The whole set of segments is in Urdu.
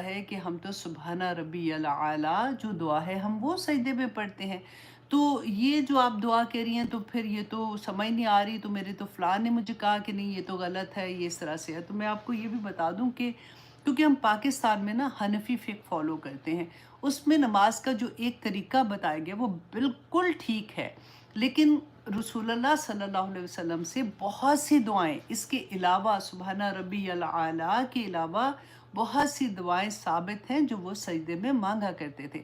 ہے کہ ہم تو سبحانہ ربی العالی جو دعا ہے ہم وہ سجدے میں پڑھتے ہیں۔ تو یہ جو آپ دعا کہہ رہی ہیں تو پھر یہ تو سمجھ نہیں آ رہی، تو میرے تو فلاں نے مجھے کہا کہ نہیں یہ تو غلط ہے، یہ اس طرح سے ہے۔ تو میں آپ کو یہ بھی بتا دوں کہ کیونکہ ہم پاکستان میں نا حنفی فقہ فالو کرتے ہیں، اس میں نماز کا جو ایک طریقہ بتایا گیا وہ بالکل ٹھیک ہے، لیکن رسول اللہ صلی اللہ علیہ وسلم سے بہت سی دعائیں اس کے علاوہ، سبحانہ ربی العالی کے علاوہ بہت سی دعائیں ثابت ہیں جو وہ سجدے میں مانگا کرتے تھے۔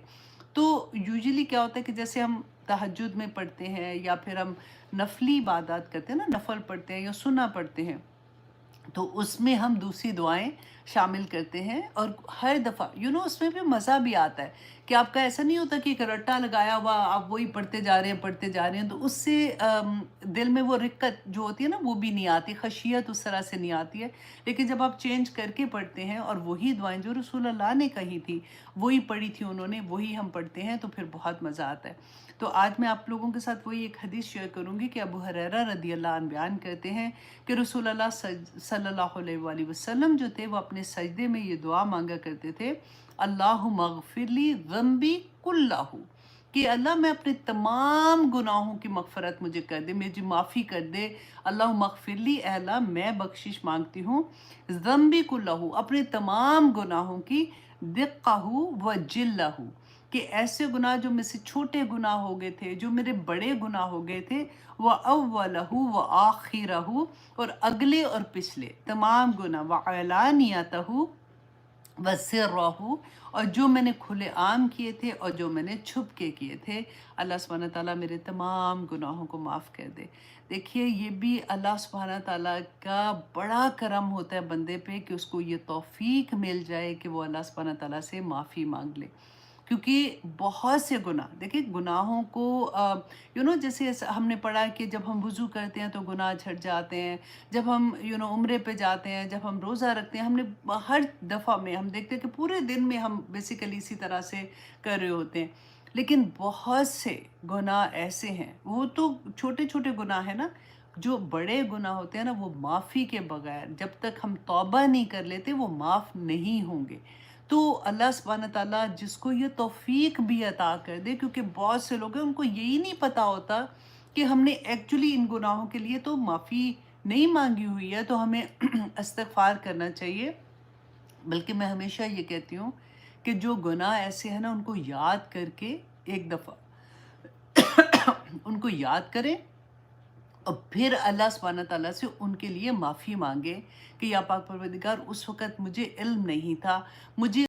تو یوزلی کیا ہوتا ہے کہ جیسے ہم تہجد میں پڑھتے ہیں یا پھر ہم نفلی عبادات کرتے ہیں نا، نفل پڑھتے ہیں یا سنہ پڑھتے ہیں، تو اس میں ہم دوسری دعائیں شامل کرتے ہیں، اور ہر دفعہ اس میں بھی مزہ بھی آتا ہے کہ آپ کا ایسا نہیں ہوتا کہ ایک رٹا لگایا ہوا آپ وہی پڑھتے جا رہے ہیں، تو اس سے دل میں وہ رکت جو ہوتی ہے نا وہ بھی نہیں آتی، خشیت اس طرح سے نہیں آتی ہے۔ لیکن جب آپ چینج کر کے پڑھتے ہیں اور وہی دعائیں جو رسول اللہ نے کہی تھی وہی پڑھی تھی انہوں نے، وہی ہم پڑھتے ہیں، تو پھر بہت مزہ آتا ہے۔ تو آج میں آپ لوگوں کے ساتھ وہی ایک حدیث شیئر کروں گی کہ ابو ہریرہ رضی اللہ عنہ بیان کرتے ہیں کہ رسول اللہ صلی اللہ علیہ وآلہ وسلم جو تھے وہ اپنے سجدے میں یہ دعا مانگا کرتے تھے، اللہم اغفر لی ذنبی کلہ، کہ اللہ میں اپنے تمام گناہوں کی مغفرت مجھے کر دے، مجھے معافی کر دے۔ اللہم اغفر لی، اے اللہ میں بخشش مانگتی ہوں، ذنبی کلہ، اپنے تمام گناہوں کی، دقہ و جلہ، کہ ایسے گناہ جو مجھ سے چھوٹے گناہ ہو گئے تھے، جو میرے بڑے گناہ ہو گئے تھے، وہ اولہ و آخرہ، اور اگلے اور پچھلے تمام گناہ، وعلانیتہ وسرہ، اور جو میں نے کھلے عام کیے تھے اور جو میں نے چھپ کے کیے تھے، اللہ سبحانہ تعالیٰ میرے تمام گناہوں کو معاف کر دے۔ دیکھیے یہ بھی اللہ سبحانہ تعالیٰ کا بڑا کرم ہوتا ہے بندے پہ کہ اس کو یہ توفیق مل جائے کہ وہ اللہ سبحانہ تعالیٰ سے معافی مانگ لے، کیونکہ بہت سے گناہ، دیکھیں گناہوں کو جیسے ہم نے پڑھا ہے کہ جب ہم وضو کرتے ہیں تو گناہ جھٹ جاتے ہیں، جب ہم عمرے پہ جاتے ہیں، جب ہم روزہ رکھتے ہیں، ہم نے ہر دفعہ میں ہم دیکھتے ہیں کہ پورے دن میں ہم بیسیکلی اسی طرح سے کر رہے ہوتے ہیں، لیکن بہت سے گناہ ایسے ہیں، وہ تو چھوٹے چھوٹے گناہ ہیں نا، جو بڑے گناہ ہوتے ہیں نا وہ معافی کے بغیر جب تک ہم توبہ نہیں کر لیتے وہ معاف نہیں ہوں گے۔ تو اللہ سبحانہ تعالیٰ جس کو یہ توفیق بھی عطا کر دے، کیونکہ بہت سے لوگ ہیں ان کو یہی نہیں پتہ ہوتا کہ ہم نے ایکچولی ان گناہوں کے لیے تو معافی نہیں مانگی ہوئی ہے، تو ہمیں استغفار کرنا چاہیے۔ بلکہ میں ہمیشہ یہ کہتی ہوں کہ جو گناہ ایسے ہیں نا ان کو یاد کر کے ایک دفعہ ان کو یاد کریں، اور پھر اللہ سبحانہ تعالیٰ سے ان کے لیے معافی مانگے کہ یا پاک پروردگار اس وقت مجھے علم نہیں تھا، مجھے